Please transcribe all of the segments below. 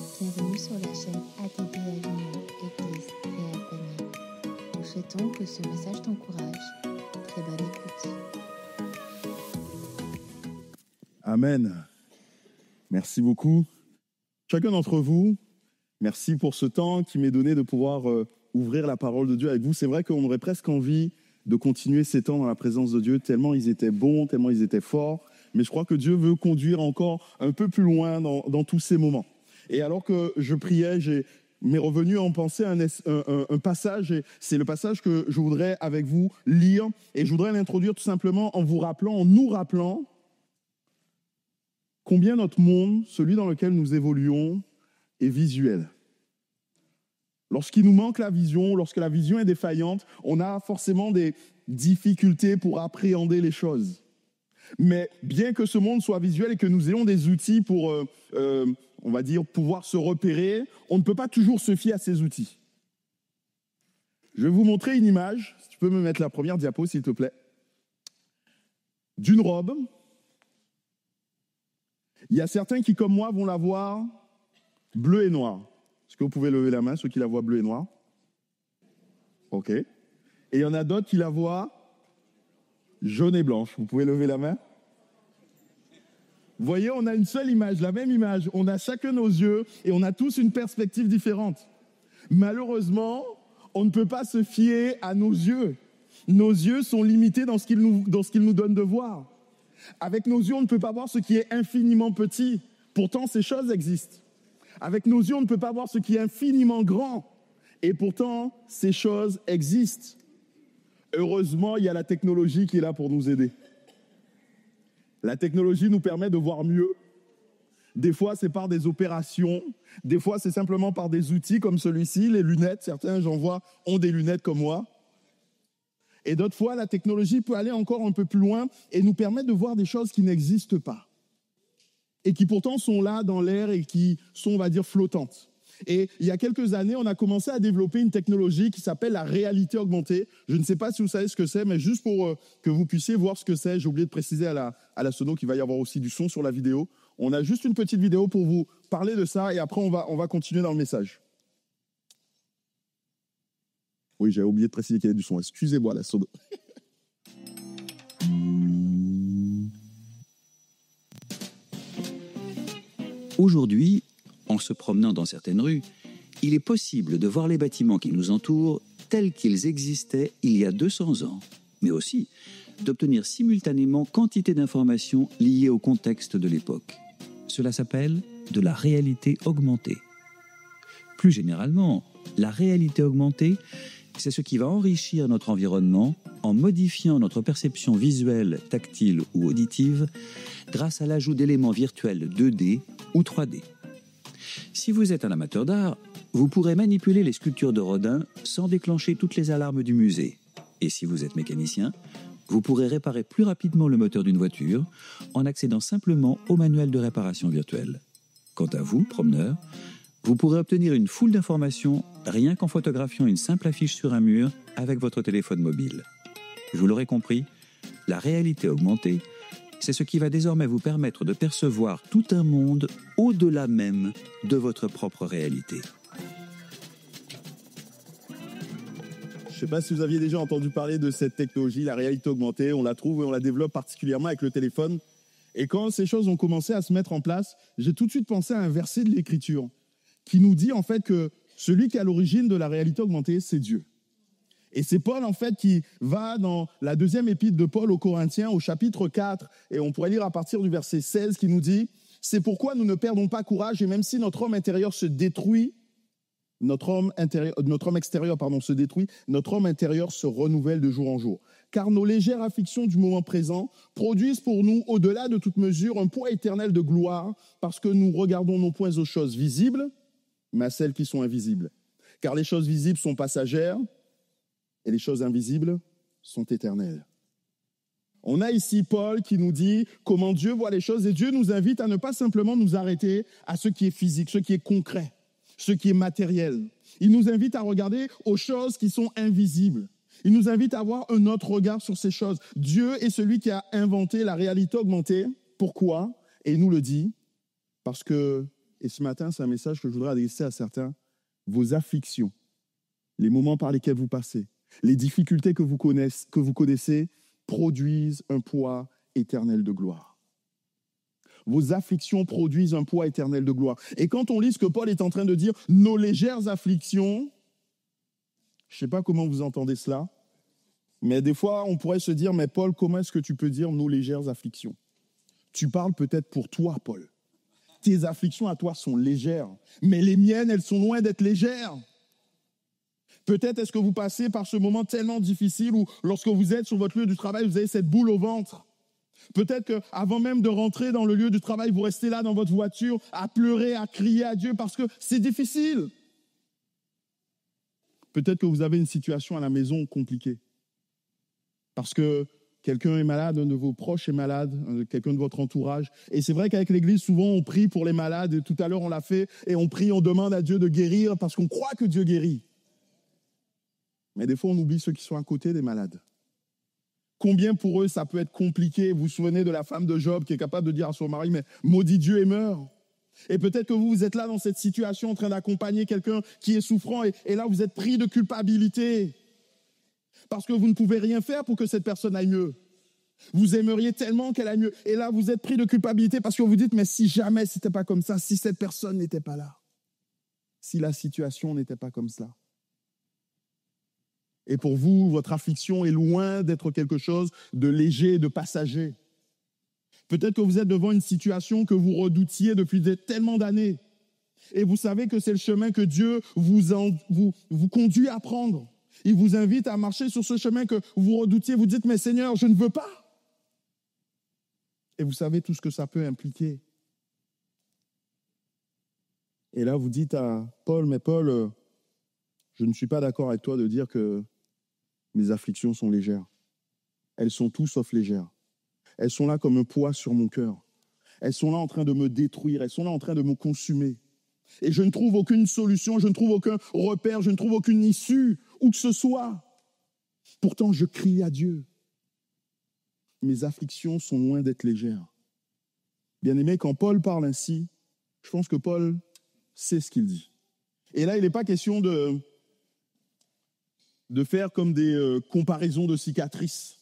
Bienvenue sur la chaîne ATD Avignon, Église Réal Panier. Nous souhaitons que ce message t'encourage. Très bonne écoute. Amen. Merci beaucoup. Chacun d'entre vous, merci pour ce temps qui m'est donné de pouvoir ouvrir la parole de Dieu avec vous. C'est vrai qu'on aurait presque envie de continuer ces temps dans la présence de Dieu, tellement ils étaient bons, tellement ils étaient forts. Mais je crois que Dieu veut conduire encore un peu plus loin dans tous ces moments. Et alors que je priais, m'est revenu en pensée un passage, et c'est le passage que je voudrais avec vous lire. Et je voudrais l'introduire tout simplement en nous rappelant combien notre monde, celui dans lequel nous évoluons, est visuel. Lorsqu'il nous manque la vision, lorsque la vision est défaillante, on a forcément des difficultés pour appréhender les choses. Mais bien que ce monde soit visuel et que nous ayons des outils pour, on va dire, pouvoir se repérer, on ne peut pas toujours se fier à ces outils. Je vais vous montrer une image. Si tu peux me mettre la première diapo, s'il te plaît. D'une robe. Il y a certains qui, comme moi, vont la voir bleue et noire. Est-ce que vous pouvez lever la main, ceux qui la voient bleue et noire? OK. Et il y en a d'autres qui la voient jaune et blanche. Vous pouvez lever la main? Vous voyez, on a une seule image, la même image. On a chacun nos yeux et on a tous une perspective différente. Malheureusement, on ne peut pas se fier à nos yeux. Nos yeux sont limités dans ce qu'ils nous donnent de voir. Avec nos yeux, on ne peut pas voir ce qui est infiniment petit. Pourtant, ces choses existent. Avec nos yeux, on ne peut pas voir ce qui est infiniment grand. Et pourtant, ces choses existent. Heureusement, il y a la technologie qui est là pour nous aider. La technologie nous permet de voir mieux. Des fois, c'est par des opérations. Des fois, c'est simplement par des outils comme celui-ci, les lunettes. Certains, j'en vois, ont des lunettes comme moi. Et d'autres fois, la technologie peut aller encore un peu plus loin et nous permettre de voir des choses qui n'existent pas. Et qui pourtant sont là dans l'air et qui sont, on va dire, flottantes. Et il y a quelques années, on a commencé à développer une technologie qui s'appelle la réalité augmentée. Je ne sais pas si vous savez ce que c'est, mais juste pour que vous puissiez voir ce que c'est, j'ai oublié de préciser à la sono qu'il va y avoir aussi du son sur la vidéo. On a juste une petite vidéo pour vous parler de ça et après on va continuer dans le message. Oui, j'avais oublié de préciser qu'il y avait du son. Excusez-moi, la sono. Aujourd'hui, en se promenant dans certaines rues, il est possible de voir les bâtiments qui nous entourent tels qu'ils existaient il y a 200 ans, mais aussi d'obtenir simultanément quantité d'informations liées au contexte de l'époque. Cela s'appelle de la réalité augmentée. Plus généralement, la réalité augmentée, c'est ce qui va enrichir notre environnement en modifiant notre perception visuelle, tactile ou auditive grâce à l'ajout d'éléments virtuels 2D ou 3D. Si vous êtes un amateur d'art, vous pourrez manipuler les sculptures de Rodin sans déclencher toutes les alarmes du musée. Et si vous êtes mécanicien, vous pourrez réparer plus rapidement le moteur d'une voiture en accédant simplement au manuel de réparation virtuelle. Quant à vous, promeneur, vous pourrez obtenir une foule d'informations rien qu'en photographiant une simple affiche sur un mur avec votre téléphone mobile. Vous l'aurez compris, la réalité augmentée, c'est ce qui va désormais vous permettre de percevoir tout un monde au-delà même de votre propre réalité. Je ne sais pas si vous aviez déjà entendu parler de cette technologie, la réalité augmentée. On la trouve et on la développe particulièrement avec le téléphone. Et quand ces choses ont commencé à se mettre en place, j'ai tout de suite pensé à un verset de l'Écriture qui nous dit en fait que celui qui est à l'origine de la réalité augmentée, c'est Dieu. Et c'est Paul, en fait, qui va dans la deuxième épître de Paul aux Corinthiens, au chapitre 4, et on pourrait lire à partir du verset 16, qui nous dit « C'est pourquoi nous ne perdons pas courage, et même si notre homme intérieur se détruit, notre homme extérieur se détruit, notre homme intérieur se renouvelle de jour en jour. Car nos légères afflictions du moment présent produisent pour nous, au-delà de toute mesure, un poids éternel de gloire, parce que nous regardons non point aux choses visibles, mais à celles qui sont invisibles. Car les choses visibles sont passagères, et les choses invisibles sont éternelles. » On a ici Paul qui nous dit comment Dieu voit les choses, et Dieu nous invite à ne pas simplement nous arrêter à ce qui est physique, ce qui est concret, ce qui est matériel. Il nous invite à regarder aux choses qui sont invisibles. Il nous invite à avoir un autre regard sur ces choses. Dieu est celui qui a inventé la réalité augmentée. Pourquoi? Et il nous le dit, parce que Et ce matin, c'est un message que je voudrais adresser à certains. Vos afflictions, les moments par lesquels vous passez, les difficultés que vous connaissez produisent un poids éternel de gloire. Vos afflictions produisent un poids éternel de gloire. Et quand on lit ce que Paul est en train de dire, nos légères afflictions, je ne sais pas comment vous entendez cela, mais des fois, on pourrait se dire, mais Paul, comment est-ce que tu peux dire nos légères afflictions? Tu parles peut-être pour toi, Paul. Tes afflictions à toi sont légères, mais les miennes, elles sont loin d'être légères. Peut-être est-ce que vous passez par ce moment tellement difficile où lorsque vous êtes sur votre lieu du travail, vous avez cette boule au ventre. Peut-être qu'avant même de rentrer dans le lieu du travail, vous restez là dans votre voiture à pleurer, à crier à Dieu parce que c'est difficile. Peut-être que vous avez une situation à la maison compliquée. Parce que quelqu'un est malade, un de vos proches est malade, quelqu'un de votre entourage. Et c'est vrai qu'avec l'Église, souvent, on prie pour les malades. Et tout à l'heure, on l'a fait. Et on prie, on demande à Dieu de guérir parce qu'on croit que Dieu guérit. Mais des fois, on oublie ceux qui sont à côté des malades. Combien pour eux, ça peut être compliqué. Vous vous souvenez de la femme de Job qui est capable de dire à son mari, mais maudit Dieu et meurs. Et peut-être que vous êtes là dans cette situation en train d'accompagner quelqu'un qui est souffrant. Et là, vous êtes pris de culpabilité. Parce que vous ne pouvez rien faire pour que cette personne aille mieux. Vous aimeriez tellement qu'elle aille mieux. Et là, vous êtes pris de culpabilité parce que vous dites, mais si jamais ce n'était pas comme ça, si cette personne n'était pas là, si la situation n'était pas comme ça. Et pour vous, votre affliction est loin d'être quelque chose de léger, de passager. Peut-être que vous êtes devant une situation que vous redoutiez depuis tellement d'années. Et vous savez que c'est le chemin que Dieu vous conduit à prendre. Il vous invite à marcher sur ce chemin que vous redoutiez. Vous dites, mais Seigneur, je ne veux pas. Et vous savez tout ce que ça peut impliquer. Et là, vous dites à Paul, mais Paul, je ne suis pas d'accord avec toi de dire que mes afflictions sont légères. Elles sont tout sauf légères. Elles sont là comme un poids sur mon cœur. Elles sont là en train de me détruire. Elles sont là en train de me consumer. Et je ne trouve aucune solution, je ne trouve aucun repère, je ne trouve aucune issue, où que ce soit. Pourtant, je crie à Dieu. Mes afflictions sont loin d'être légères. Bien-aimé, quand Paul parle ainsi, je pense que Paul sait ce qu'il dit. Et là, il n'est pas question de faire comme des comparaisons de cicatrices,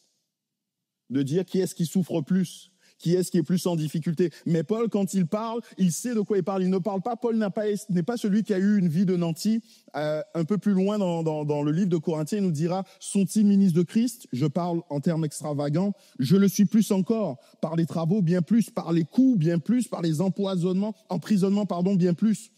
de dire qui est-ce qui souffre plus, qui est-ce qui est plus en difficulté. Mais Paul, quand il parle, il sait de quoi il parle. Il ne parle pas, Paul n'est pas celui qui a eu une vie de nanti. Un peu plus loin dans le livre de Corinthiens, il nous dira, sont-ils ministres de Christ? Je parle en termes extravagants. Je le suis plus encore, par les travaux, bien plus, par les coups, bien plus, par les emprisonnements, bien plus.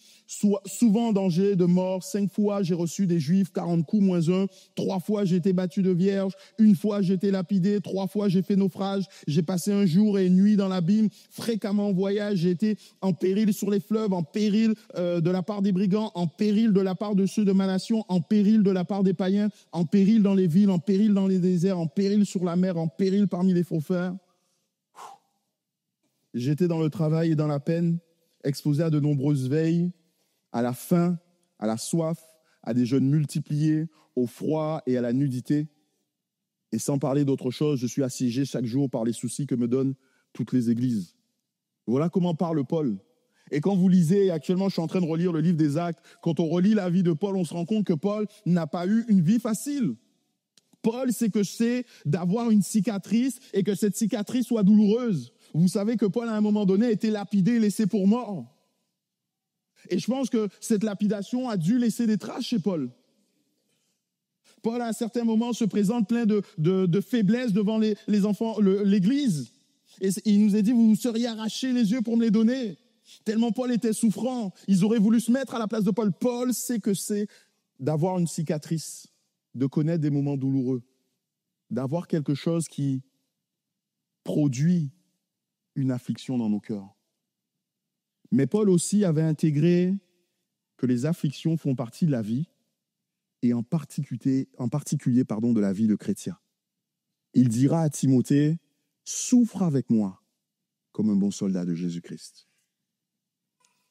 Souvent en danger de mort, 5 fois j'ai reçu des Juifs, 40 coups moins 1, 3 fois j'ai été battu de vierge, 1 fois j'ai été lapidé, 3 fois j'ai fait naufrage, j'ai passé un jour et une nuit dans l'abîme, fréquemment en voyage, j'ai été en péril sur les fleuves, en péril de la part des brigands, en péril de la part de ceux de ma nation, en péril de la part des païens, en péril dans les villes, en péril dans les déserts, en péril sur la mer, en péril parmi les faux frères. J'étais dans le travail et dans la peine, exposé à de nombreuses veilles, à la faim, à la soif, à des jeûnes multipliés, au froid et à la nudité. Et sans parler d'autre chose, je suis assiégé chaque jour par les soucis que me donnent toutes les églises. Voilà comment parle Paul. Et quand vous lisez, actuellement je suis en train de relire le livre des Actes, quand on relit la vie de Paul, on se rend compte que Paul n'a pas eu une vie facile. Paul sait que c'est d'avoir une cicatrice et que cette cicatrice soit douloureuse. Vous savez que Paul, à un moment donné, a été lapidé et laissé pour mort. Et je pense que cette lapidation a dû laisser des traces chez Paul. Paul, à un certain moment, se présente plein de faiblesses devant les enfants, l'Église. Et il nous a dit, vous vous seriez arraché les yeux pour me les donner. Tellement Paul était souffrant, ils auraient voulu se mettre à la place de Paul. Paul sait que c'est d'avoir une cicatrice, de connaître des moments douloureux, d'avoir quelque chose qui produit une affliction dans nos cœurs. Mais Paul aussi avait intégré que les afflictions font partie de la vie, et en particulier de la vie de chrétien. Il dira à Timothée, « Souffre avec moi comme un bon soldat de Jésus-Christ. »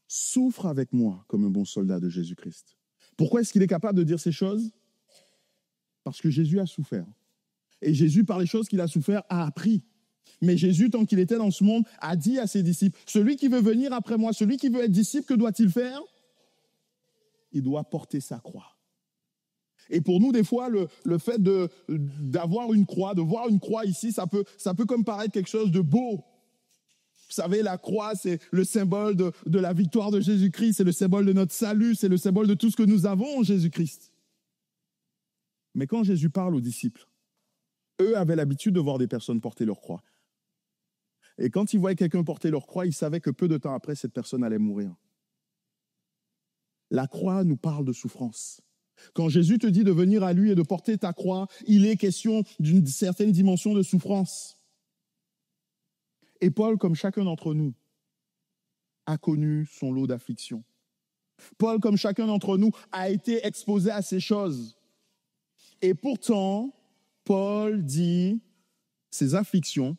Souffre avec moi comme un bon soldat de Jésus-Christ. Pourquoi est-ce qu'il est capable de dire ces choses? Parce que Jésus a souffert. Et Jésus, par les choses qu'il a souffert, a appris. Mais Jésus, tant qu'il était dans ce monde, a dit à ses disciples, celui qui veut venir après moi, celui qui veut être disciple, que doit-il faire? Il doit porter sa croix. Et pour nous, des fois, le fait d'avoir une croix, de voir une croix ici, ça peut comme paraître quelque chose de beau. Vous savez, la croix, c'est le symbole de la victoire de Jésus-Christ, c'est le symbole de notre salut, c'est le symbole de tout ce que nous avons en Jésus-Christ. Mais quand Jésus parle aux disciples, eux avaient l'habitude de voir des personnes porter leur croix. Et quand ils voyaient quelqu'un porter leur croix, ils savaient que peu de temps après, cette personne allait mourir. La croix nous parle de souffrance. Quand Jésus te dit de venir à lui et de porter ta croix, il est question d'une certaine dimension de souffrance. Et Paul, comme chacun d'entre nous, a connu son lot d'afflictions. Paul, comme chacun d'entre nous, a été exposé à ces choses. Et pourtant, Paul dit, ces afflictions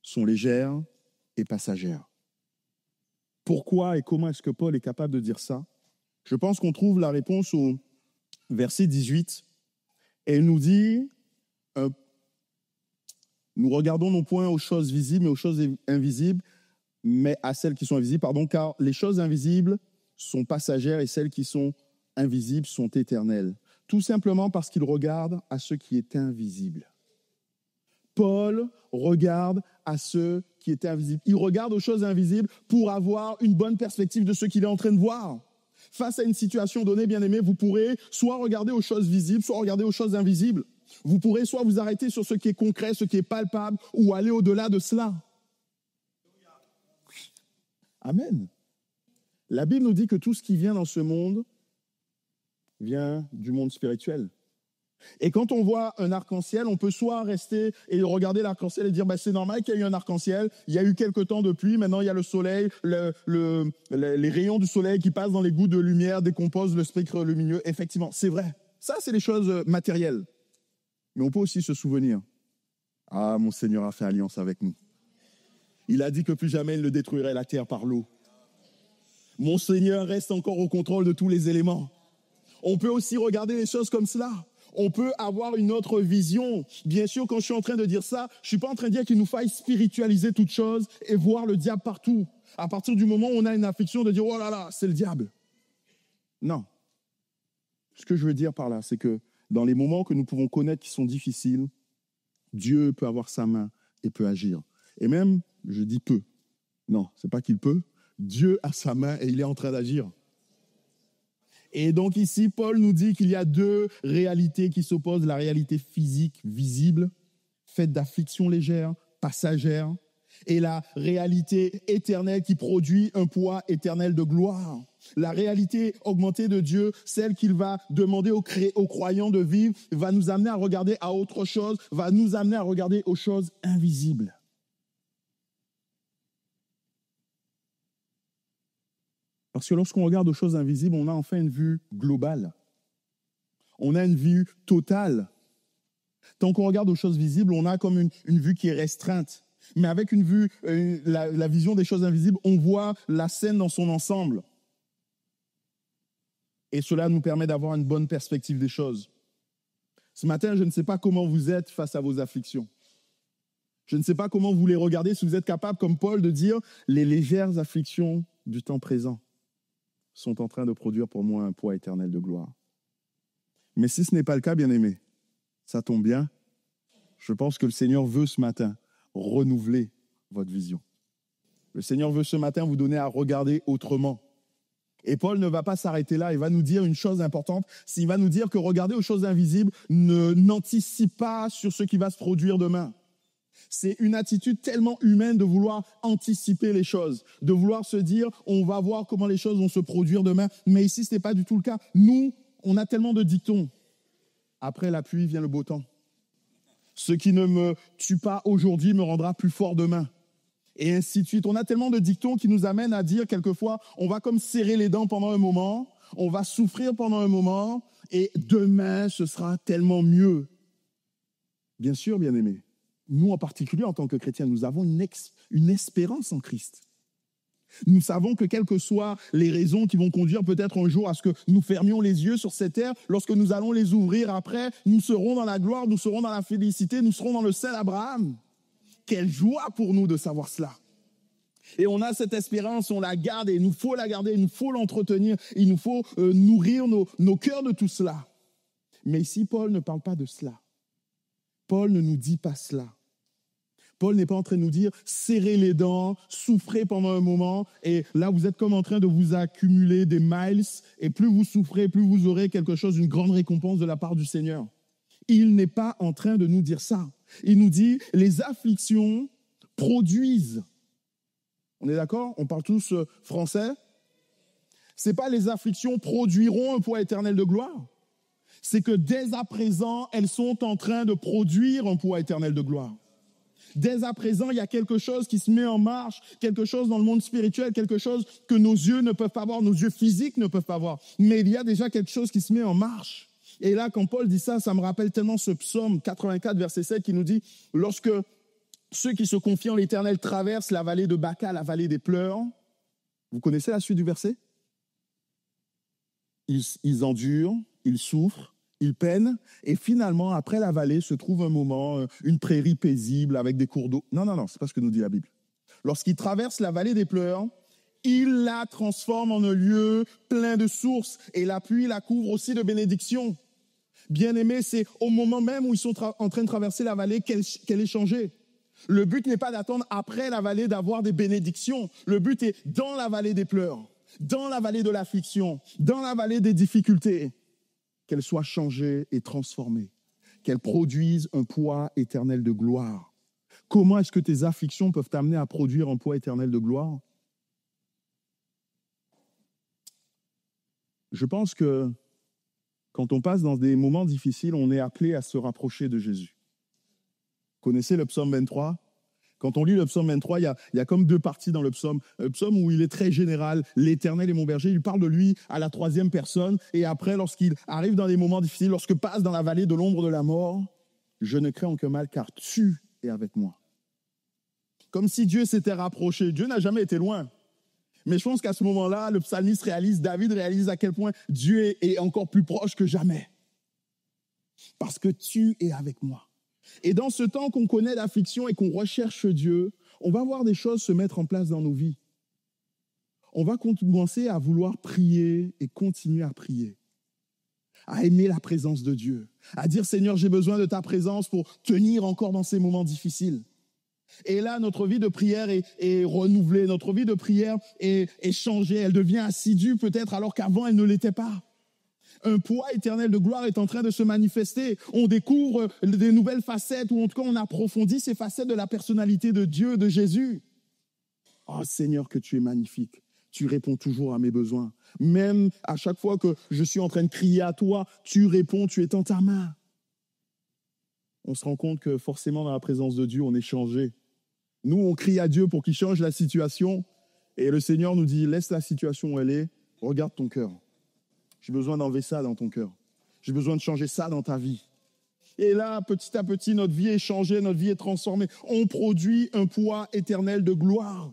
sont légères et passagères. Pourquoi et comment est-ce que Paul est capable de dire ça? Je pense qu'on trouve la réponse au verset 18. Et il nous dit, nous regardons non point aux choses visibles, mais aux choses invisibles, mais à celles qui sont invisibles, car les choses invisibles sont passagères et celles qui sont invisibles sont éternelles. Tout simplement parce qu'il regarde à ce qui est invisible. Paul regarde à ce qui est invisible. Il regarde aux choses invisibles pour avoir une bonne perspective de ce qu'il est en train de voir. Face à une situation donnée, bien aimé, vous pourrez soit regarder aux choses visibles, soit regarder aux choses invisibles. Vous pourrez soit vous arrêter sur ce qui est concret, ce qui est palpable, ou aller au-delà de cela. Amen. La Bible nous dit que tout ce qui vient dans ce monde vient du monde spirituel. Et quand on voit un arc-en-ciel, on peut soit rester et regarder l'arc-en-ciel et dire c'est normal qu'il y ait eu un arc-en-ciel, il y a eu quelques temps de pluie, maintenant il y a le soleil, les rayons du soleil qui passent dans les gouttes de lumière décomposent le spectre lumineux. Effectivement, c'est vrai. Ça, c'est les choses matérielles. Mais on peut aussi se souvenir, mon Seigneur a fait alliance avec nous. Il a dit que plus jamais il ne détruirait la terre par l'eau. Mon Seigneur reste encore au contrôle de tous les éléments. On peut aussi regarder les choses comme cela. On peut avoir une autre vision. Bien sûr, quand je suis en train de dire ça, je ne suis pas en train de dire qu'il nous faille spiritualiser toute chose et voir le diable partout. À partir du moment où on a une affliction de dire « Oh là là, c'est le diable ». Non. Ce que je veux dire par là, c'est que dans les moments que nous pouvons connaître qui sont difficiles, Dieu peut avoir sa main et peut agir. Et même, je dis peut. Non, ce n'est pas qu'il peut. Dieu a sa main et il est en train d'agir. Et donc ici, Paul nous dit qu'il y a deux réalités qui s'opposent. La réalité physique, visible, faite d'afflictions légères, passagères, et la réalité éternelle qui produit un poids éternel de gloire. La réalité augmentée de Dieu, celle qu'il va demander aux croyants de vivre, va nous amener à regarder à autre chose, va nous amener à regarder aux choses invisibles. Parce que lorsqu'on regarde aux choses invisibles, on a enfin une vue globale. On a une vue totale. Tant qu'on regarde aux choses visibles, on a comme une vue qui est restreinte. Mais avec une vue, la vision des choses invisibles, on voit la scène dans son ensemble. Et cela nous permet d'avoir une bonne perspective des choses. Ce matin, je ne sais pas comment vous êtes face à vos afflictions. Je ne sais pas comment vous les regardez, si vous êtes capable, comme Paul, de dire « les légères afflictions du temps présent sont en train de produire pour moi un poids éternel de gloire. » Mais si ce n'est pas le cas, bien-aimés, ça tombe bien. Je pense que le Seigneur veut ce matin renouveler votre vision. Le Seigneur veut ce matin vous donner à regarder autrement. Et Paul ne va pas s'arrêter là, il va nous dire une chose importante, il va nous dire que regarder aux choses invisibles n'anticipe pas sur ce qui va se produire demain. C'est une attitude tellement humaine de vouloir anticiper les choses, de vouloir se dire on va voir comment les choses vont se produire demain. Mais ici, ce n'est pas du tout le cas. Nous, on a tellement de dictons. Après la pluie vient le beau temps. Ce qui ne me tue pas aujourd'hui me rendra plus fort demain. Et ainsi de suite. On a tellement de dictons qui nous amènent à dire quelquefois, on va comme serrer les dents pendant un moment, on va souffrir pendant un moment, et demain, ce sera tellement mieux. Bien sûr, bien-aimés, nous en particulier en tant que chrétiens, nous avons une espérance en Christ. Nous savons que quelles que soient les raisons qui vont conduire peut-être un jour à ce que nous fermions les yeux sur cette terre, lorsque nous allons les ouvrir après, nous serons dans la gloire, nous serons dans la félicité, nous serons dans le sein d'Abraham. quelle joie pour nous de savoir cela. Et on a cette espérance, on la garde et il nous faut la garder, il nous faut l'entretenir, il nous faut nourrir nos cœurs de tout cela. Mais ici, Paul ne parle pas de cela. Paul ne nous dit pas cela. Paul n'est pas en train de nous dire « serrez les dents, souffrez pendant un moment et là vous êtes comme en train de vous accumuler des miles et plus vous souffrez, plus vous aurez quelque chose, une grande récompense de la part du Seigneur. » Il n'est pas en train de nous dire ça. Il nous dit « les afflictions produisent ». On est d'accord? On parle tous français? Ce n'est pas les afflictions produiront un poids éternel de gloire. C'est que dès à présent, elles sont en train de produire un poids éternel de gloire. Dès à présent, il y a quelque chose qui se met en marche, quelque chose dans le monde spirituel, quelque chose que nos yeux ne peuvent pas voir, nos yeux physiques ne peuvent pas voir. Mais il y a déjà quelque chose qui se met en marche. Et là, quand Paul dit ça, ça me rappelle tellement ce psaume 84, verset 7, qui nous dit « Lorsque ceux qui se confient en l'Éternel traversent la vallée de Baca, la vallée des pleurs. » Vous connaissez la suite du verset? Ils endurent, ils souffrent, ils peinent, et finalement, après la vallée, se trouve un moment, une prairie paisible avec des cours d'eau. Non, c'est pas ce que nous dit la Bible. Lorsqu'ils traversent la vallée des pleurs, il la transforme en un lieu plein de sources, et la pluie la couvre aussi de bénédictions. Bien-aimés, c'est au moment même où ils sont en train de traverser la vallée qu'elle est changée. Le but n'est pas d'attendre après la vallée d'avoir des bénédictions. Le but est dans la vallée des pleurs, dans la vallée de l'affliction, dans la vallée des difficultés, qu'elle soit changée et transformée, qu'elle produise un poids éternel de gloire. Comment est-ce que tes afflictions peuvent t'amener à produire un poids éternel de gloire? Je pense que quand on passe dans des moments difficiles, on est appelé à se rapprocher de Jésus. Vous connaissez le psaume 23? Quand on lit le psaume 23, il y a comme deux parties dans le psaume. Un psaume où il est très général, l'Éternel est mon berger, il parle de lui à la troisième personne. Et après, lorsqu'il arrive dans des moments difficiles, lorsque passe dans la vallée de l'ombre de la mort, je ne crains aucun mal car tu es avec moi. Comme si Dieu s'était rapproché. Dieu n'a jamais été loin. Mais je pense qu'à ce moment-là, le psalmiste David réalise à quel point Dieu est encore plus proche que jamais. Parce que tu es avec moi. Et dans ce temps qu'on connaît l'affliction et qu'on recherche Dieu, on va voir des choses se mettre en place dans nos vies. On va commencer à vouloir prier et continuer à prier, à aimer la présence de Dieu, à dire « Seigneur, j'ai besoin de ta présence pour tenir encore dans ces moments difficiles ». Et là, notre vie de prière est renouvelée, notre vie de prière est changée, elle devient assidue peut-être alors qu'avant elle ne l'était pas. Un poids éternel de gloire est en train de se manifester. On découvre des nouvelles facettes, ou en tout cas on approfondit ces facettes de la personnalité de Dieu, de Jésus. Oh Seigneur, que tu es magnifique. Tu réponds toujours à mes besoins. Même à chaque fois que je suis en train de crier à toi, tu réponds, tu étends ta main. On se rend compte que forcément dans la présence de Dieu, on est changé. Nous, on crie à Dieu pour qu'il change la situation. Et le Seigneur nous dit, laisse la situation où elle est, regarde ton cœur. J'ai besoin d'enlever ça dans ton cœur. J'ai besoin de changer ça dans ta vie. Et là, petit à petit, notre vie est changée, notre vie est transformée. On produit un poids éternel de gloire.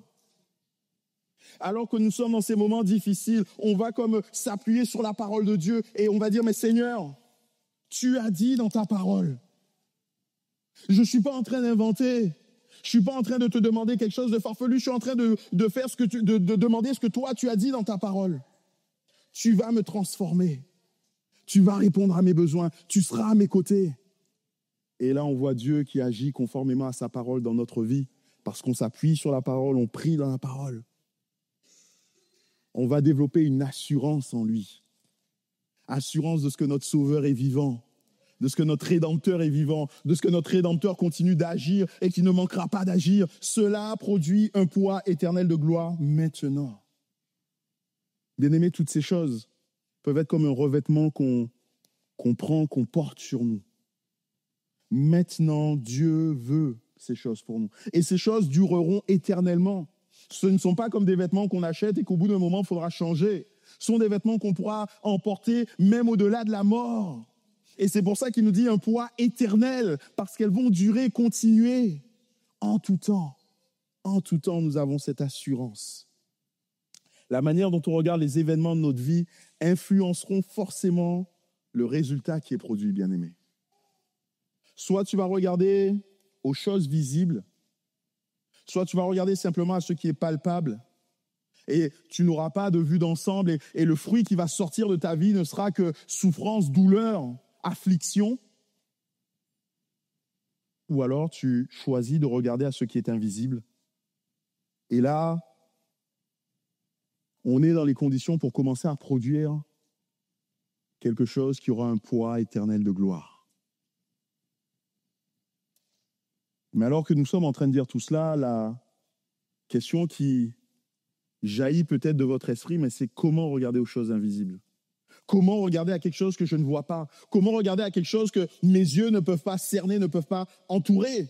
Alors que nous sommes dans ces moments difficiles, on va comme s'appuyer sur la parole de Dieu et on va dire, mais Seigneur, tu as dit dans ta parole. Je ne suis pas en train d'inventer. Je ne suis pas en train de te demander quelque chose de farfelu. Je suis en train de faire de demander ce que toi, tu as dit dans ta parole. Tu vas me transformer. Tu vas répondre à mes besoins. Tu seras à mes côtés. Et là, on voit Dieu qui agit conformément à sa parole dans notre vie. Parce qu'on s'appuie sur la parole, on prie dans la parole. On va développer une assurance en lui. Assurance de ce que notre Sauveur est vivant. De ce que notre Rédempteur est vivant. De ce que notre Rédempteur continue d'agir et qui ne manquera pas d'agir. Cela produit un poids éternel de gloire maintenant. Bien-aimés, toutes ces choses peuvent être comme un revêtement qu'on prend, qu'on porte sur nous. Maintenant, Dieu veut ces choses pour nous. Et ces choses dureront éternellement. Ce ne sont pas comme des vêtements qu'on achète et qu'au bout d'un moment, il faudra changer. Ce sont des vêtements qu'on pourra emporter même au-delà de la mort. Et c'est pour ça qu'il nous dit un poids éternel, parce qu'elles vont durer, continuer en tout temps. En tout temps, nous avons cette assurance. La manière dont on regarde les événements de notre vie influenceront forcément le résultat qui est produit, bien-aimé. Soit tu vas regarder aux choses visibles soit tu vas regarder simplement à ce qui est palpable, et tu n'auras pas de vue d'ensemble, et le fruit qui va sortir de ta vie ne sera que souffrance, douleur, affliction. Ou alors tu choisis de regarder à ce qui est invisible. Et là, on est dans les conditions pour commencer à produire quelque chose qui aura un poids éternel de gloire. Mais alors que nous sommes en train de dire tout cela, la question qui jaillit peut-être de votre esprit, mais c'est comment regarder aux choses invisibles? Comment regarder à quelque chose que je ne vois pas? Comment regarder à quelque chose que mes yeux ne peuvent pas cerner, ne peuvent pas entourer?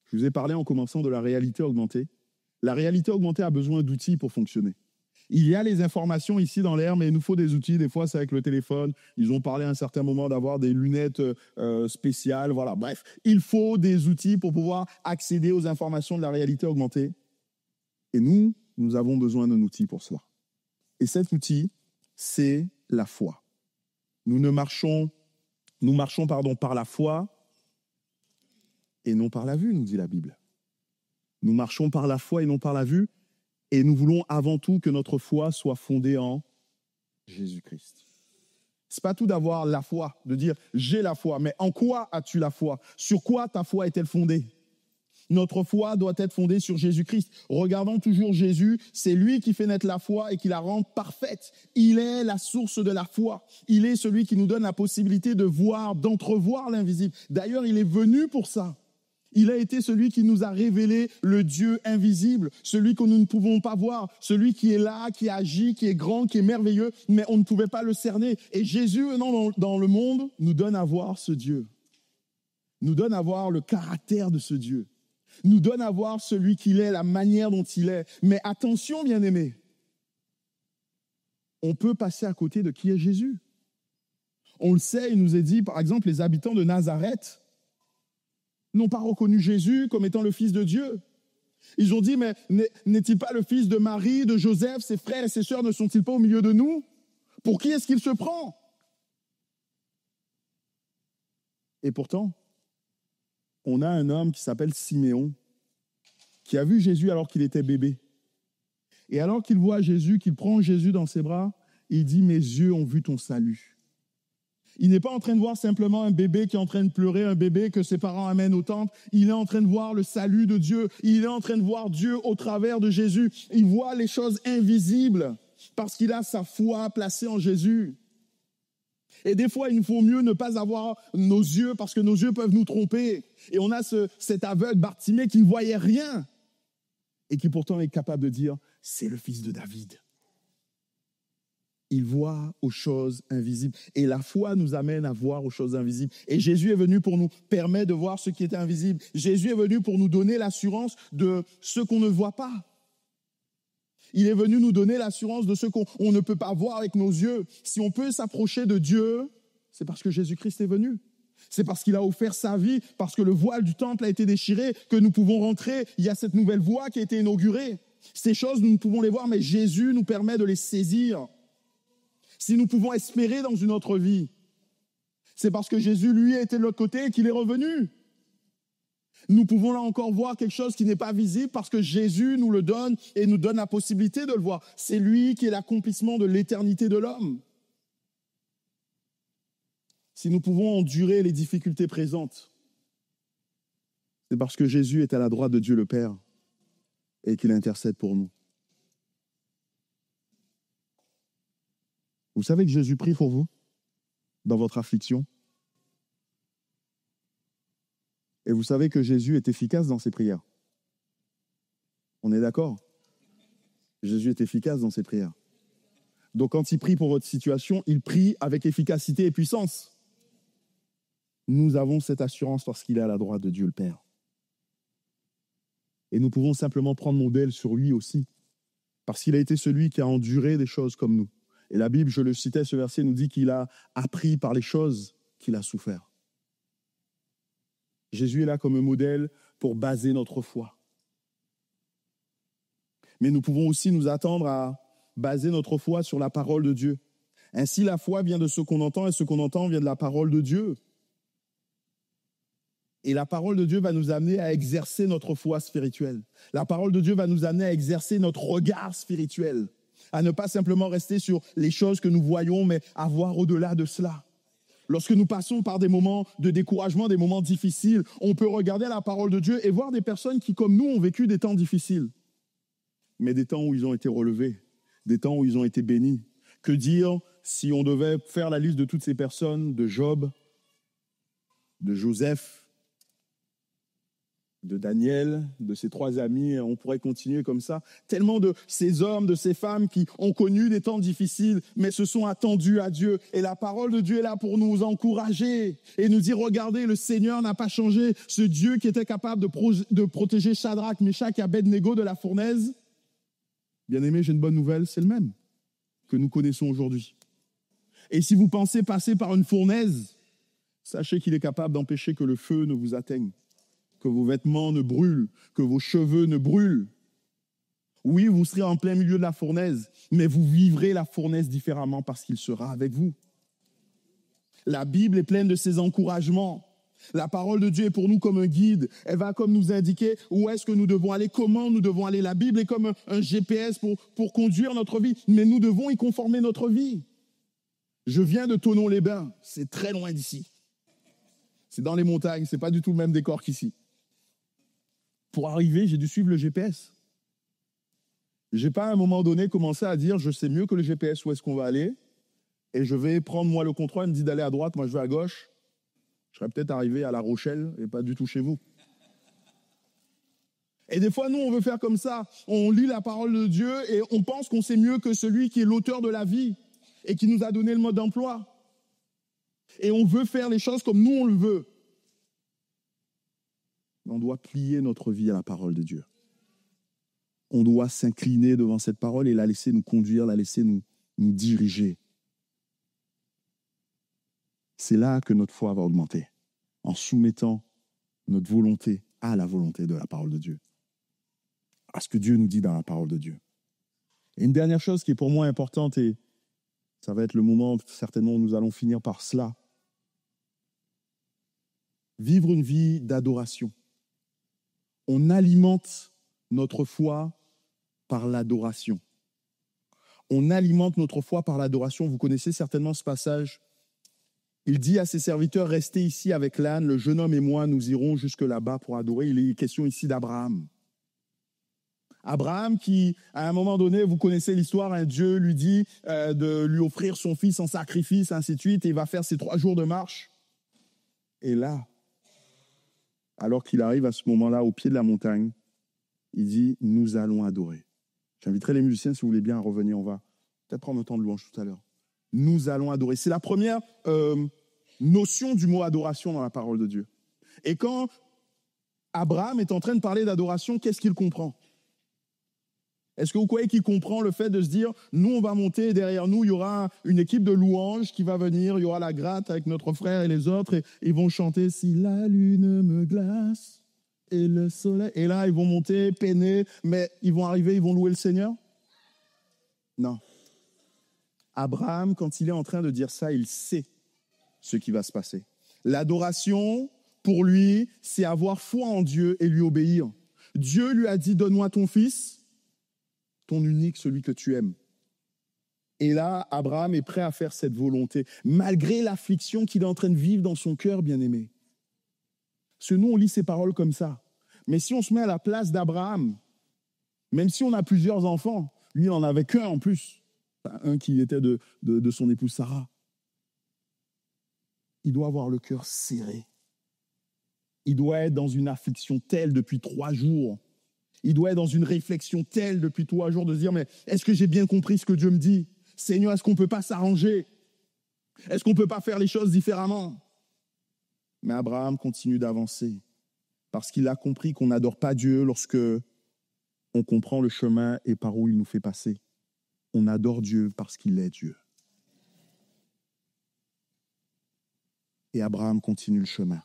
Je vous ai parlé en commençant de la réalité augmentée. La réalité augmentée a besoin d'outils pour fonctionner. Il y a les informations ici dans l'air, mais il nous faut des outils. Des fois, c'est avec le téléphone. Ils ont parlé à un certain moment d'avoir des lunettes spéciales. Voilà, bref. Il faut des outils pour pouvoir accéder aux informations de la réalité augmentée. Et nous avons besoin d'un outil pour cela. Et cet outil, c'est la foi. Nous marchons par la foi et non par la vue, nous dit la Bible. Nous marchons par la foi et non par la vue, et nous voulons avant tout que notre foi soit fondée en Jésus-Christ. C'est pas tout d'avoir la foi, de dire j'ai la foi, mais en quoi as-tu la foi? Sur quoi ta foi est-elle fondée? Notre foi doit être fondée sur Jésus-Christ. Regardons toujours Jésus, c'est lui qui fait naître la foi et qui la rend parfaite. Il est la source de la foi. Il est celui qui nous donne la possibilité de voir, d'entrevoir l'invisible. D'ailleurs, il est venu pour ça. Il a été celui qui nous a révélé le Dieu invisible, celui que nous ne pouvons pas voir, celui qui est là, qui agit, qui est grand, qui est merveilleux, mais on ne pouvait pas le cerner. Et Jésus, venant dans le monde, nous donne à voir ce Dieu, nous donne à voir le caractère de ce Dieu, nous donne à voir celui qu'il est, la manière dont il est. Mais attention, bien-aimés, on peut passer à côté de qui est Jésus. On le sait, il nous est dit, par exemple, les habitants de Nazareth n'ont pas reconnu Jésus comme étant le Fils de Dieu. Ils ont dit, mais n'est-il pas le fils de Marie, de Joseph? Ses frères et ses sœurs ne sont-ils pas au milieu de nous? Pour qui est-ce qu'il se prend? Et pourtant, on a un homme qui s'appelle Siméon, qui a vu Jésus alors qu'il était bébé. Et alors qu'il voit Jésus, qu'il prend Jésus dans ses bras, il dit, mes yeux ont vu ton salut. Il n'est pas en train de voir simplement un bébé qui est en train de pleurer, un bébé que ses parents amènent au temple. Il est en train de voir le salut de Dieu. Il est en train de voir Dieu au travers de Jésus. Il voit les choses invisibles parce qu'il a sa foi placée en Jésus. Et des fois, il nous faut mieux ne pas avoir nos yeux parce que nos yeux peuvent nous tromper. Et on a cet aveugle Bartimée qui ne voyait rien et qui pourtant est capable de dire, c'est le fils de David. Il voit aux choses invisibles. Et la foi nous amène à voir aux choses invisibles. Et Jésus est venu pour nous permettre de voir ce qui est invisible. Jésus est venu pour nous donner l'assurance de ce qu'on ne voit pas. Il est venu nous donner l'assurance de ce qu'on ne peut pas voir avec nos yeux. Si on peut s'approcher de Dieu, c'est parce que Jésus-Christ est venu. C'est parce qu'il a offert sa vie, parce que le voile du temple a été déchiré, que nous pouvons rentrer. Il y a cette nouvelle voie qui a été inaugurée. Ces choses, nous ne pouvons les voir, mais Jésus nous permet de les saisir. Si nous pouvons espérer dans une autre vie, c'est parce que Jésus, lui, a été de l'autre côté et qu'il est revenu. Nous pouvons là encore voir quelque chose qui n'est pas visible parce que Jésus nous le donne et nous donne la possibilité de le voir. C'est lui qui est l'accomplissement de l'éternité de l'homme. Si nous pouvons endurer les difficultés présentes, c'est parce que Jésus est à la droite de Dieu le Père et qu'il intercède pour nous. Vous savez que Jésus prie pour vous dans votre affliction. Et vous savez que Jésus est efficace dans ses prières. On est d'accord? Jésus est efficace dans ses prières. Donc quand il prie pour votre situation, il prie avec efficacité et puissance. Nous avons cette assurance parce qu'il est à la droite de Dieu le Père. Et nous pouvons simplement prendre modèle sur lui aussi, parce qu'il a été celui qui a enduré des choses comme nous. Et la Bible, je le citais, ce verset nous dit qu'il a appris par les choses qu'il a souffert. Jésus est là comme un modèle pour baser notre foi. Mais nous pouvons aussi nous attendre à baser notre foi sur la parole de Dieu. Ainsi, la foi vient de ce qu'on entend et ce qu'on entend vient de la parole de Dieu. Et la parole de Dieu va nous amener à exercer notre foi spirituelle. La parole de Dieu va nous amener à exercer notre regard spirituel, à ne pas simplement rester sur les choses que nous voyons, mais à voir au-delà de cela. Lorsque nous passons par des moments de découragement, des moments difficiles, on peut regarder la parole de Dieu et voir des personnes qui, comme nous, ont vécu des temps difficiles, mais des temps où ils ont été relevés, des temps où ils ont été bénis. Que dire si on devait faire la liste de toutes ces personnes, de Job, de Joseph, de Daniel, de ses 3 amis, on pourrait continuer comme ça. Tellement de ces hommes, de ces femmes qui ont connu des temps difficiles, mais se sont attendus à Dieu. Et la parole de Dieu est là pour nous encourager et nous dire, regardez, le Seigneur n'a pas changé. Ce Dieu qui était capable de protéger Shadrach, Meshach et Abednego de la fournaise, bien aimé, j'ai une bonne nouvelle, c'est le même que nous connaissons aujourd'hui. Et si vous pensez passer par une fournaise, sachez qu'il est capable d'empêcher que le feu ne vous atteigne, que vos vêtements ne brûlent, que vos cheveux ne brûlent. Oui, vous serez en plein milieu de la fournaise, mais vous vivrez la fournaise différemment parce qu'il sera avec vous. La Bible est pleine de ces encouragements. La parole de Dieu est pour nous comme un guide. Elle va comme nous indiquer où est-ce que nous devons aller, comment nous devons aller. La Bible est comme un GPS pour conduire notre vie, mais nous devons y conformer notre vie. Je viens de Thonon-les-Bains, c'est très loin d'ici. C'est dans les montagnes, c'est pas du tout le même décor qu'ici. Pour arriver, j'ai dû suivre le GPS. J'ai pas à un moment donné commencé à dire je sais mieux que le GPS où est-ce qu'on va aller et je vais prendre moi le contrôle, il me dit d'aller à droite, moi je vais à gauche. Je serais peut-être arrivé à La Rochelle et pas du tout chez vous. Et des fois, nous, on veut faire comme ça. On lit la parole de Dieu et on pense qu'on sait mieux que celui qui est l'auteur de la vie et qui nous a donné le mode d'emploi. Et on veut faire les choses comme nous, on le veut. On doit plier notre vie à la parole de Dieu. On doit s'incliner devant cette parole et la laisser nous conduire, la laisser nous diriger. C'est là que notre foi va augmenter, en soumettant notre volonté à la volonté de la parole de Dieu, à ce que Dieu nous dit dans la parole de Dieu. Et une dernière chose qui est pour moi importante, et ça va être le moment certainement où nous allons finir par cela, vivre une vie d'adoration. On alimente notre foi par l'adoration. On alimente notre foi par l'adoration. Vous connaissez certainement ce passage. Il dit à ses serviteurs, restez ici avec l'âne, le jeune homme et moi, nous irons jusque là-bas pour adorer. Il est question ici d'Abraham. Abraham qui, à un moment donné, vous connaissez l'histoire, un Dieu lui dit de lui offrir son fils en sacrifice, ainsi de suite, et il va faire ses 3 jours de marche. Et là, alors qu'il arrive à ce moment-là au pied de la montagne, il dit, nous allons adorer. J'inviterai les musiciens, si vous voulez bien, à revenir. On va peut-être prendre le temps de louange tout à l'heure. Nous allons adorer. C'est la première notion du mot adoration dans la parole de Dieu. Et quand Abraham est en train de parler d'adoration, qu'est-ce qu'il comprend? Est-ce que vous croyez qu'il comprend le fait de se dire, nous, on va monter, derrière nous, il y aura une équipe de louanges qui va venir, il y aura la gratte avec notre frère et les autres, et ils vont chanter « Si la lune me glace et le soleil », et là, ils vont monter, peiner, mais ils vont arriver, ils vont louer le Seigneur? Non. Abraham, quand il est en train de dire ça, il sait ce qui va se passer. L'adoration, pour lui, c'est avoir foi en Dieu et lui obéir. Dieu lui a dit, donne-moi ton fils, ton unique, celui que tu aimes. Et là, Abraham est prêt à faire cette volonté, malgré l'affliction qu'il est en train de vivre dans son cœur, bien-aimé. Parce que nous, on lit ces paroles comme ça. Mais si on se met à la place d'Abraham, même si on a plusieurs enfants, lui, il n'en avait qu'un en plus, un qui était de son épouse Sarah, il doit avoir le cœur serré. Il doit être dans une affliction telle depuis 3 jours. Il doit être dans une réflexion telle depuis 3 jours de se dire, mais est-ce que j'ai bien compris ce que Dieu me dit? Seigneur, est-ce qu'on ne peut pas s'arranger? Est-ce qu'on ne peut pas faire les choses différemment? Mais Abraham continue d'avancer parce qu'il a compris qu'on n'adore pas Dieu lorsque on comprend le chemin et par où il nous fait passer. On adore Dieu parce qu'il est Dieu. Et Abraham continue le chemin.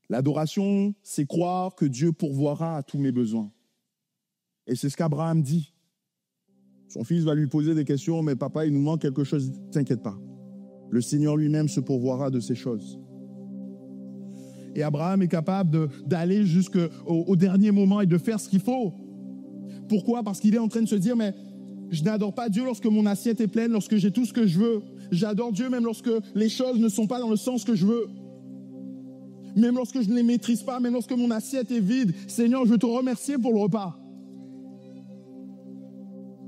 L'adoration, c'est croire que Dieu pourvoira à tous mes besoins. Et c'est ce qu'Abraham dit. Son fils va lui poser des questions, mais papa, il nous manque quelque chose, t'inquiète pas. Le Seigneur lui-même se pourvoira de ces choses. Et Abraham est capable d'aller jusqu'au dernier moment et de faire ce qu'il faut. Pourquoi? Parce qu'il est en train de se dire, mais je n'adore pas Dieu lorsque mon assiette est pleine, lorsque j'ai tout ce que je veux. J'adore Dieu même lorsque les choses ne sont pas dans le sens que je veux. Même lorsque je ne les maîtrise pas, même lorsque mon assiette est vide. Seigneur, je veux te remercier pour le repas.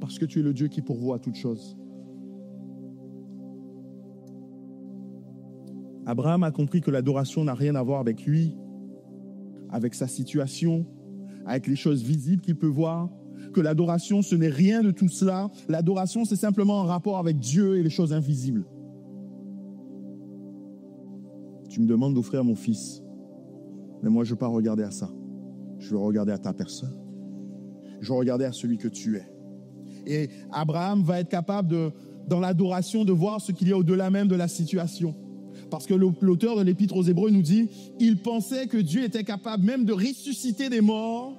Parce que tu es le Dieu qui pourvoit à toutes choses. Abraham a compris que l'adoration n'a rien à voir avec lui, avec sa situation, avec les choses visibles qu'il peut voir. Que l'adoration, ce n'est rien de tout cela. L'adoration, c'est simplement un rapport avec Dieu et les choses invisibles. Tu me demandes d'offrir mon fils. Mais moi, je ne veux pas regarder à ça. Je veux regarder à ta personne. Je veux regarder à celui que tu es. Et Abraham va être capable, dans l'adoration, de voir ce qu'il y a au-delà même de la situation. Parce que l'auteur de l'Épître aux Hébreux nous dit, il pensait que Dieu était capable même de ressusciter des morts.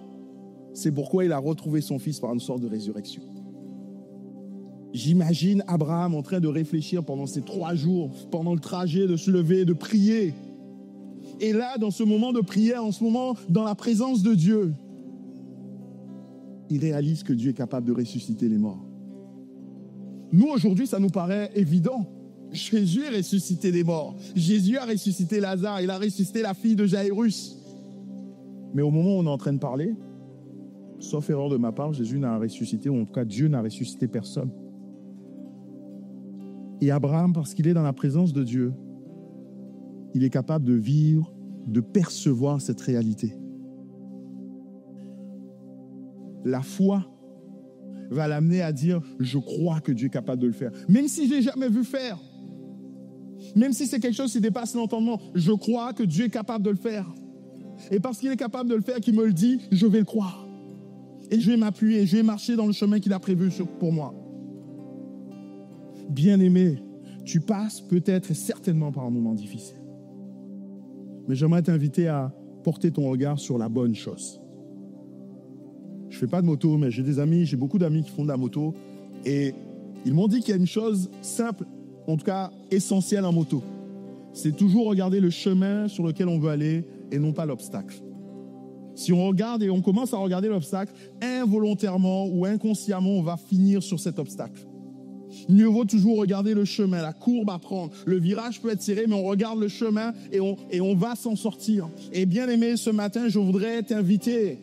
C'est pourquoi il a retrouvé son fils par une sorte de résurrection. J'imagine Abraham en train de réfléchir pendant ces 3 jours, pendant le trajet, de se lever, de prier. Et là, dans ce moment de prière, en ce moment, dans la présence de Dieu, il réalise que Dieu est capable de ressusciter les morts. Nous, aujourd'hui, ça nous paraît évident. Jésus a ressuscité des morts. Jésus a ressuscité Lazare. Il a ressuscité la fille de Jaïrus. Mais au moment où on est en train de parler, sauf erreur de ma part, Jésus n'a ressuscité, ou en tout cas Dieu n'a ressuscité personne. Et Abraham, parce qu'il est dans la présence de Dieu, il est capable de vivre, de percevoir cette réalité. La foi va l'amener à dire, je crois que Dieu est capable de le faire. Même si je ne l'ai jamais vu faire. Même si c'est quelque chose qui dépasse l'entendement, je crois que Dieu est capable de le faire. Et parce qu'il est capable de le faire, qu'il me le dit, je vais le croire. Et je vais m'appuyer, je vais marcher dans le chemin qu'il a prévu pour moi. Bien-aimé, tu passes peut-être et certainement par un moment difficile. Mais j'aimerais t'inviter à porter ton regard sur la bonne chose. Je ne fais pas de moto, mais j'ai beaucoup d'amis qui font de la moto. Et ils m'ont dit qu'il y a une chose simple, en tout cas essentielle en moto. C'est toujours regarder le chemin sur lequel on veut aller et non pas l'obstacle. Si on regarde et on commence à regarder l'obstacle, involontairement ou inconsciemment, on va finir sur cet obstacle. Mieux vaut toujours regarder le chemin, la courbe à prendre. Le virage peut être serré, mais on regarde le chemin et on va s'en sortir. Et bien aimé, ce matin, je voudrais t'inviter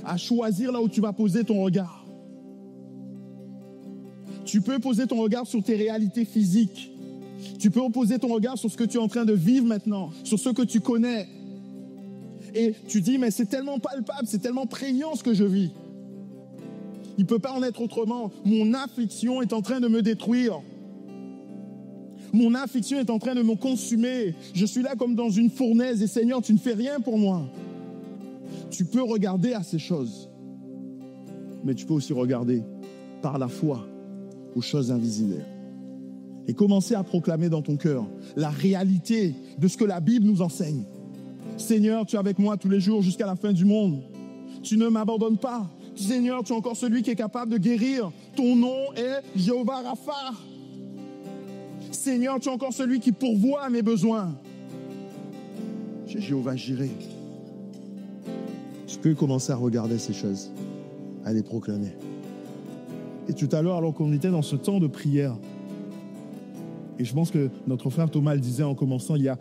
à choisir là où tu vas poser ton regard. Tu peux poser ton regard sur tes réalités physiques. Tu peux poser ton regard sur ce que tu es en train de vivre maintenant, sur ce que tu connais. Et tu dis, mais c'est tellement palpable, c'est tellement prégnant ce que je vis. Il ne peut pas en être autrement. Mon affliction est en train de me détruire. Mon affliction est en train de me consumer. Je suis là comme dans une fournaise et Seigneur, tu ne fais rien pour moi. Tu peux regarder à ces choses. Mais tu peux aussi regarder par la foi aux choses invisibles. Et commencer à proclamer dans ton cœur la réalité de ce que la Bible nous enseigne. Seigneur, tu es avec moi tous les jours jusqu'à la fin du monde. Tu ne m'abandonnes pas. Seigneur, tu es encore celui qui est capable de guérir. Ton nom est Jéhovah Rapha. Seigneur, tu es encore celui qui pourvoit à mes besoins. C'est Jéhovah Jireh. Tu peux commencer à regarder ces choses, à les proclamer. Et tout à l'heure, alors qu'on était dans ce temps de prière, et je pense que notre frère Thomas le disait en commençant, il y a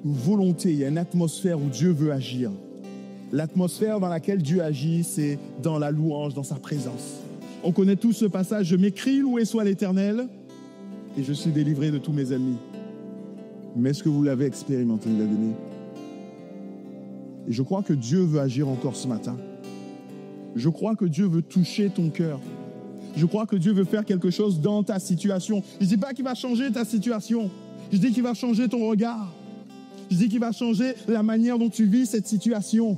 une volonté, il y a une atmosphère où Dieu veut agir. L'atmosphère dans laquelle Dieu agit, c'est dans la louange, dans sa présence. On connaît tous ce passage, je m'écrie, loué soit l'Éternel, et je suis délivré de tous mes ennemis. Mais est-ce que vous l'avez expérimenté, les amis? Et je crois que Dieu veut agir encore ce matin. Je crois que Dieu veut toucher ton cœur. Je crois que Dieu veut faire quelque chose dans ta situation. Je ne dis pas qu'il va changer ta situation. Je dis qu'il va changer ton regard. Je dis qu'il va changer la manière dont tu vis cette situation.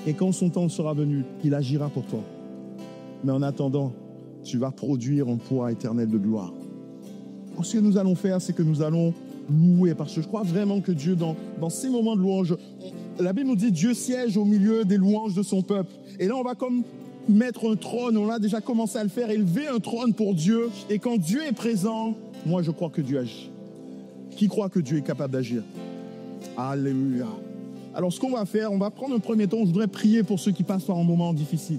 Et quand son temps sera venu, il agira pour toi. Mais en attendant, tu vas produire un poids éternel de gloire. Ce que nous allons faire, c'est que nous allons louer. Parce que je crois vraiment que Dieu, dans ces moments de louange, la Bible nous dit Dieu siège au milieu des louanges de son peuple. Et là, on va comme mettre un trône. On a déjà commencé à le faire, élever un trône pour Dieu. Et quand Dieu est présent, moi, je crois que Dieu agit. Qui croit que Dieu est capable d'agir? Alléluia. Alors, ce qu'on va faire, on va prendre un premier temps. Je voudrais prier pour ceux qui passent par un moment difficile.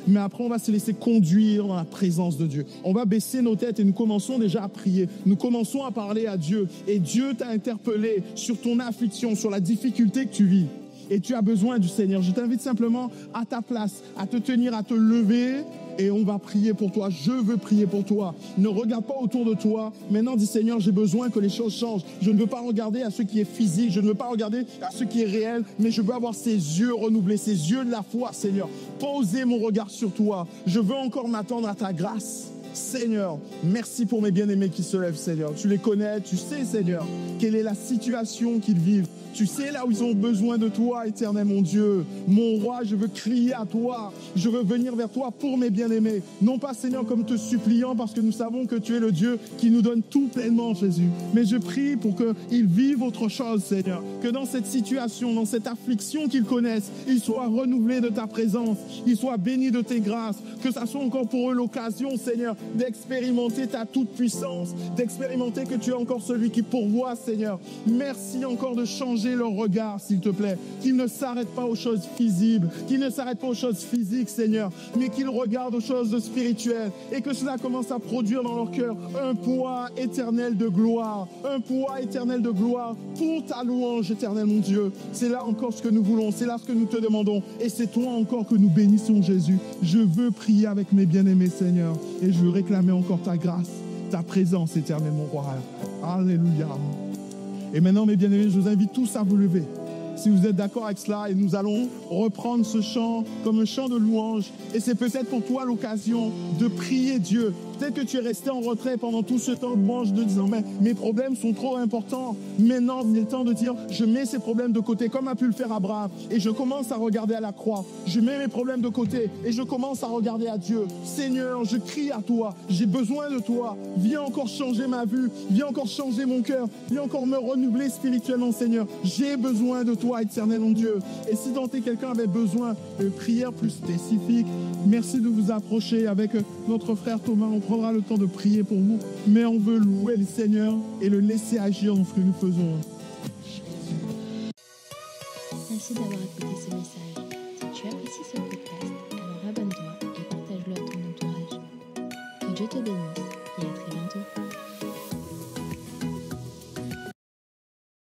Mais après, on va se laisser conduire dans la présence de Dieu. On va baisser nos têtes et nous commençons déjà à prier. Nous commençons à parler à Dieu. Et Dieu t'a interpellé sur ton affliction, sur la difficulté que tu vis. Et tu as besoin du Seigneur. Je t'invite simplement à ta place, à te tenir, à te lever. Et on va prier pour toi. Je veux prier pour toi. Ne regarde pas autour de toi. Maintenant, dis Seigneur, j'ai besoin que les choses changent. Je ne veux pas regarder à ce qui est physique. Je ne veux pas regarder à ce qui est réel. Mais je veux avoir ces yeux renouvelés, ces yeux de la foi, Seigneur. Poser mon regard sur toi. Je veux encore m'attendre à ta grâce. Seigneur, merci pour mes bien-aimés qui se lèvent, Seigneur. Tu les connais, tu sais, Seigneur, quelle est la situation qu'ils vivent. Tu sais là où ils ont besoin de toi, éternel mon Dieu. Mon roi, je veux crier à toi. Je veux venir vers toi pour mes bien-aimés. Non pas, Seigneur, comme te suppliant, parce que nous savons que tu es le Dieu qui nous donne tout pleinement, Jésus. Mais je prie pour qu'ils vivent autre chose, Seigneur. Que dans cette situation, dans cette affliction qu'ils connaissent, ils soient renouvelés de ta présence. Ils soient bénis de tes grâces. Que ça soit encore pour eux l'occasion, Seigneur, d'expérimenter ta toute-puissance, d'expérimenter que tu es encore celui qui pourvoit, Seigneur. Merci encore de changer leur regard, s'il te plaît. Qu'ils ne s'arrêtent pas aux choses visibles, qu'ils ne s'arrêtent pas aux choses physiques, Seigneur, mais qu'ils regardent aux choses spirituelles et que cela commence à produire dans leur cœur un poids éternel de gloire, un poids éternel de gloire pour ta louange, éternel mon Dieu. C'est là encore ce que nous voulons, c'est là ce que nous te demandons et c'est toi encore que nous bénissons, Jésus. Je veux prier avec mes bien-aimés, Seigneur, et je veux réclamer encore ta grâce, ta présence, éternel mon roi. Alléluia. Et maintenant, mes bien-aimés, je vous invite tous à vous lever. Si vous êtes d'accord avec cela, et nous allons reprendre ce chant comme un chant de louange. Et c'est peut-être pour toi l'occasion de prier Dieu. Peut-être que tu es resté en retrait pendant tout ce temps de louange, de disant, mais mes problèmes sont trop importants. Maintenant, il est temps de dire, je mets ces problèmes de côté, comme a pu le faire Abraham. Et je commence à regarder à la croix. Je mets mes problèmes de côté et je commence à regarder à Dieu. Seigneur, je crie à toi. J'ai besoin de toi. Viens encore changer ma vue. Viens encore changer mon cœur. Viens encore me renouveler spirituellement, Seigneur. J'ai besoin de toi, éternel mon Dieu. Et si tant est quelqu'un avait besoin de prière plus spécifique, merci de vous approcher avec notre frère Thomas. On prendra le temps de prier pour vous. Mais on veut louer le Seigneur et le laisser agir dans ce que nous faisons. Merci d'avoir écouté ce message. Si tu apprécies ce podcast, alors abonne-toi et partage-le à ton entourage. Que Dieu te bénisse.